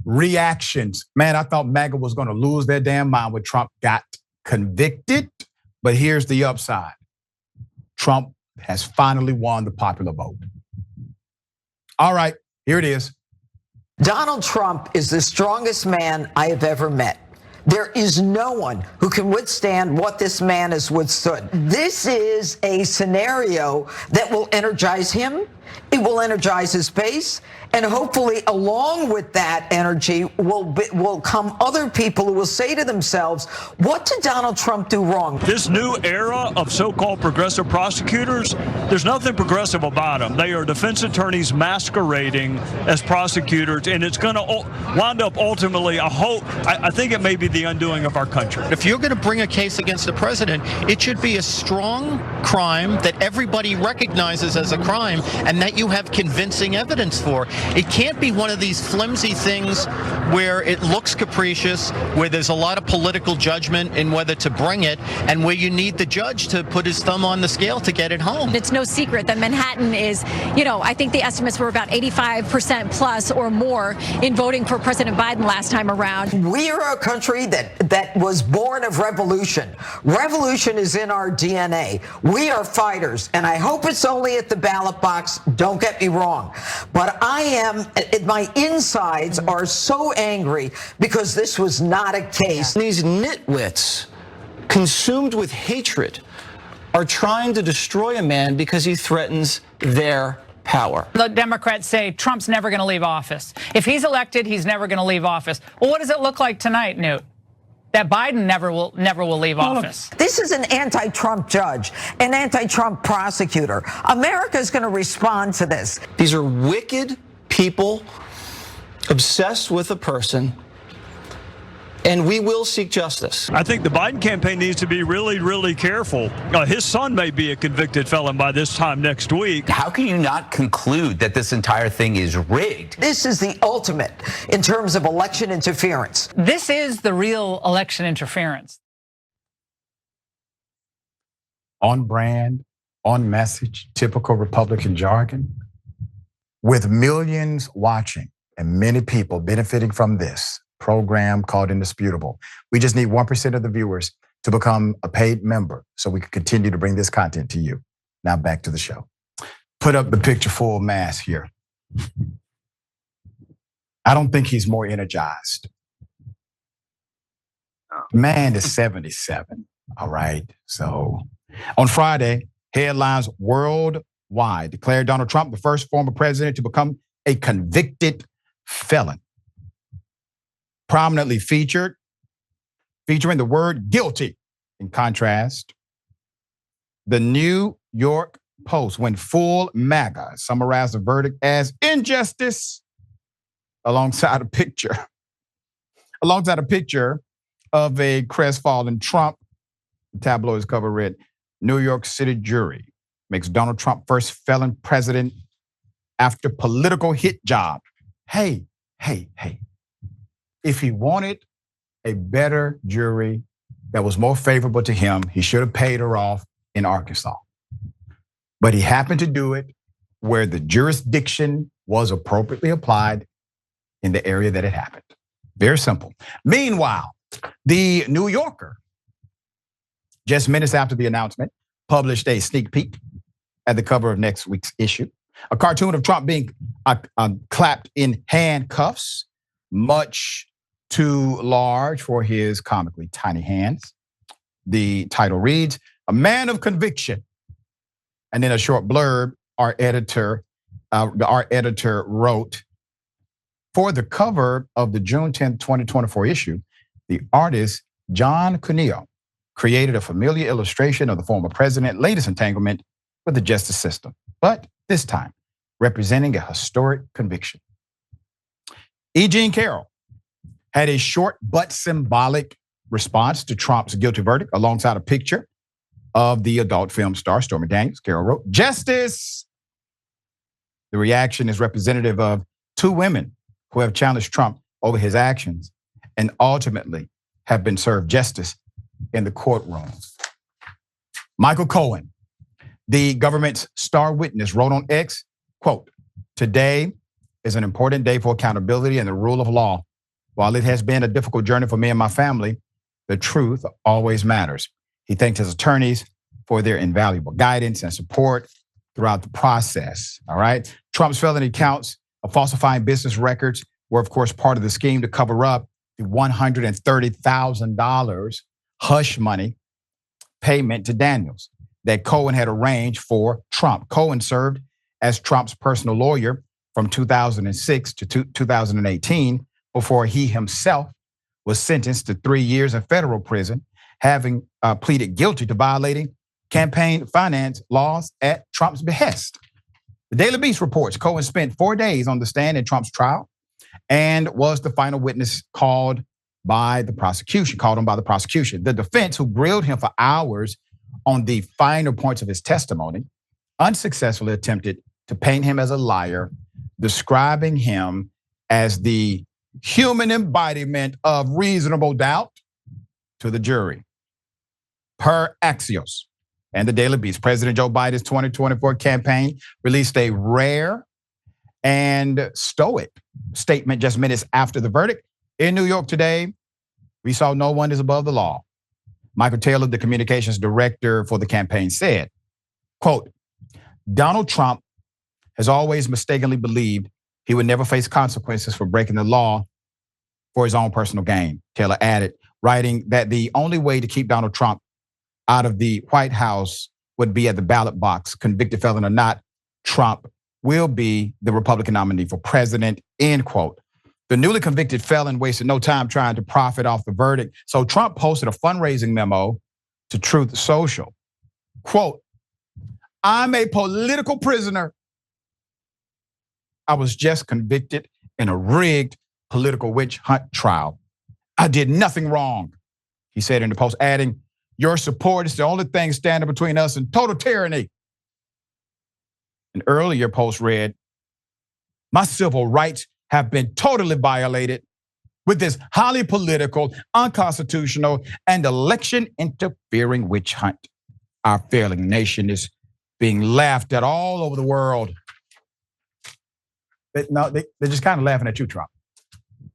reactions. Man, I thought MAGA was going to lose their damn mind when Trump got convicted. But here's the upside. Trump has finally won the popular vote. All right, here it is. Donald Trump is the strongest man I have ever met. There is no one who can withstand what this man has withstood. This is a scenario that will energize him. It will energize his base. And hopefully, along with that energy, will come other people who will say to themselves, what did Donald Trump do wrong? This new era of so-called progressive prosecutors, there's nothing progressive about them. They are defense attorneys masquerading as prosecutors, and it's going to wind up ultimately, I think it may be the undoing of our country. If you're going to bring a case against the president, it should be a strong crime that everybody recognizes as a crime and that you have convincing evidence for. It can't be one of these flimsy things where it looks capricious, where there's a lot of political judgment in whether to bring it, and where you need the judge to put his thumb on the scale to get it home. It's no secret that Manhattan is, I think the estimates were about 85% plus or more in voting for President Biden last time around. We are a country that was born of revolution. Revolution is in our DNA. We are fighters, and I hope it's only at the ballot box. Don't get me wrong. But my insides are so angry because this was not a case. These nitwits, consumed with hatred, are trying to destroy a man because he threatens their power. The Democrats say Trump's never going to leave office. If he's elected, he's never going to leave office. Well, what does it look like tonight, Newt? That Biden never will leave office. This is an anti-Trump judge, an anti-Trump prosecutor. America is going to respond to this. These are wicked people obsessed with a person, and we will seek justice. I think the Biden campaign needs to be really, really careful. His son may be a convicted felon by this time next week. How can you not conclude that this entire thing is rigged? This is the ultimate in terms of election interference. This is the real election interference. On brand, on message, typical Republican jargon. With millions watching and many people benefiting from this program called Indisputable, we just need 1% of the viewers to become a paid member so we can continue to bring this content to you. Now back to the show. Put up the picture full mass here. I don't think he's more energized. Man is 77, all right? So on Friday, headlines worldwide declared Donald Trump the first former president to become a convicted felon. Prominently featuring the word guilty. In contrast, the New York Post went full MAGA, summarized the verdict as injustice, alongside a picture of a crestfallen Trump. The tabloid's cover read, New York City jury makes Donald Trump first felon president after political hit job. Hey. If he wanted a better jury that was more favorable to him, he should have paid her off in Arkansas. But he happened to do it where the jurisdiction was appropriately applied in the area that it happened. Very simple. Meanwhile, the New Yorker, just minutes after the announcement, published a sneak peek at the cover of next week's issue. A cartoon of Trump being clapped in handcuffs, much too large for his comically tiny hands. The title reads, A Man of Conviction. And then a short blurb our editor wrote, for the cover of the June 10th, 2024 issue, the artist Jon Ossoff created a familiar illustration of the former president's latest entanglement with the justice system, but this time representing a historic conviction. E. Jean Carroll had a short but symbolic response to Trump's guilty verdict alongside a picture of the adult film star Stormy Daniels. Carroll wrote, Justice! The reaction is representative of two women who have challenged Trump over his actions and ultimately have been served justice in the courtroom. Michael Cohen, the government's star witness, wrote on X, quote, today is an important day for accountability and the rule of law While it has been a difficult journey for me and my family, the truth always matters. He thanked his attorneys for their invaluable guidance and support throughout the process. All right. Trump's felony counts of falsifying business records were, of course, part of the scheme to cover up the $130,000 hush money payment to Daniels that Cohen had arranged for Trump. Cohen served as Trump's personal lawyer from 2006 to 2018 before he himself was sentenced to 3 years in federal prison, having pleaded guilty to violating campaign finance laws at Trump's behest. The Daily Beast reports Cohen spent 4 days on the stand in Trump's trial and was the final witness called on by the prosecution. The defense, who grilled him for hours on the finer points of his testimony, unsuccessfully attempted to paint him as a liar, describing him as the human embodiment of reasonable doubt to the jury. Per Axios and the Daily Beast, President Joe Biden's 2024 campaign released a rare and stoic statement just minutes after the verdict. In New York today, we saw no one is above the law. Michael Taylor, the communications director for the campaign, said, quote, Donald Trump has always mistakenly believed he would never face consequences for breaking the law for his own personal gain. Taylor added, writing that the only way to keep Donald Trump out of the White House would be at the ballot box. Convicted felon or not, Trump will be the Republican nominee for president, end quote. The newly convicted felon wasted no time trying to profit off the verdict. So Trump posted a fundraising memo to Truth Social. Quote, I'm a political prisoner. I was just convicted in a rigged political witch hunt trial. I did nothing wrong, he said in the post, adding, your support is the only thing standing between us and total tyranny. An earlier post read, my civil rights have been totally violated with this highly political, unconstitutional, and election-interfering witch hunt. Our failing nation is being laughed at all over the world. They're just kind of laughing at you, Trump.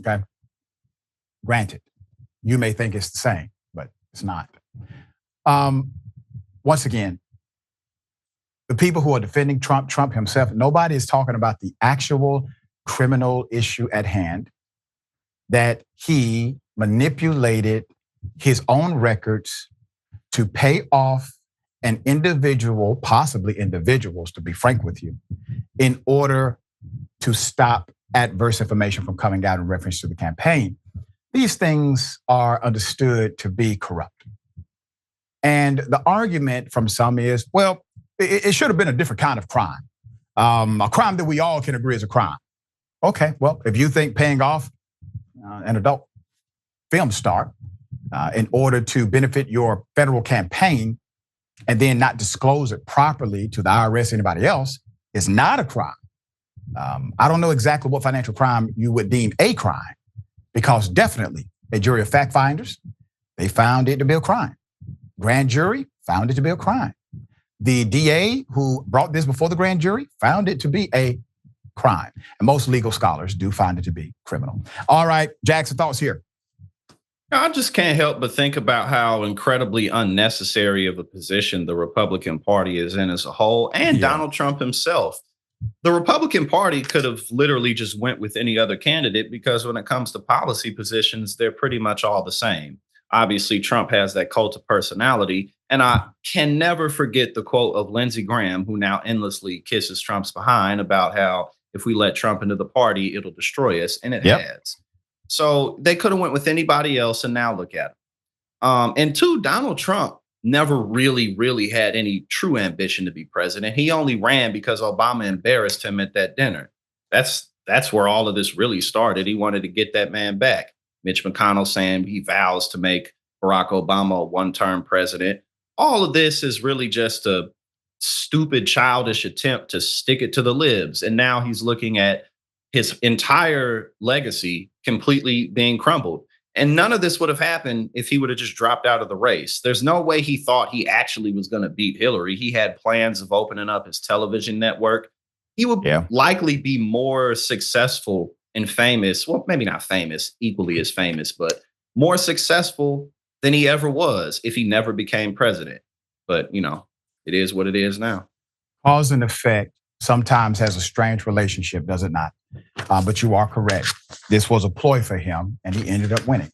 Okay? Granted, you may think it's the same, but it's not. Once again, the people who are defending Trump himself, nobody is talking about the actual criminal issue at hand, that he manipulated his own records to pay off an individual, possibly individuals, to be frank with you, in order to stop adverse information from coming out in reference to the campaign. These things are understood to be corrupt. And the argument from some is, well, it should have been a different kind of crime. A crime that we all can agree is a crime. Okay, well, if you think paying off an adult film star in order to benefit your federal campaign and then not disclose it properly to the IRS or anybody else is not a crime. I don't know exactly what financial crime you would deem a crime, because definitely a jury of fact finders, they found it to be a crime. Grand jury found it to be a crime. The DA who brought this before the grand jury found it to be a crime. And most legal scholars do find it to be criminal. All right, Jackson, thoughts here. I just can't help but think about how incredibly unnecessary of a position the Republican Party is in as a whole, and Donald Trump himself. The Republican Party could have literally just went with any other candidate, because when it comes to policy positions, they're pretty much all the same. Obviously, Trump has that cult of personality, and I can never forget the quote of Lindsey Graham, who now endlessly kisses Trump's behind, about how if we let Trump into the party, it'll destroy us, and it has. So they could have went with anybody else, and now look at him. And two, Donald Trump never really had any true ambition to be president. He only ran because Obama embarrassed him at that dinner. That's where all of this really started. He wanted to get that man back. Mitch McConnell saying he vows to make Barack Obama a one-term president. All of this is really just a stupid, childish attempt to stick it to the libs. And now he's looking at his entire legacy completely being crumbled. And none of this would have happened if he would have just dropped out of the race. There's no way he thought he actually was going to beat Hillary. He had plans of opening up his television network. He would likely be more successful and famous. Well, maybe not famous, equally as famous, but more successful than he ever was if he never became president. But, it is what it is now. Cause and effect sometimes has a strange relationship, does it not? But you are correct. This was a ploy for him, and he ended up winning.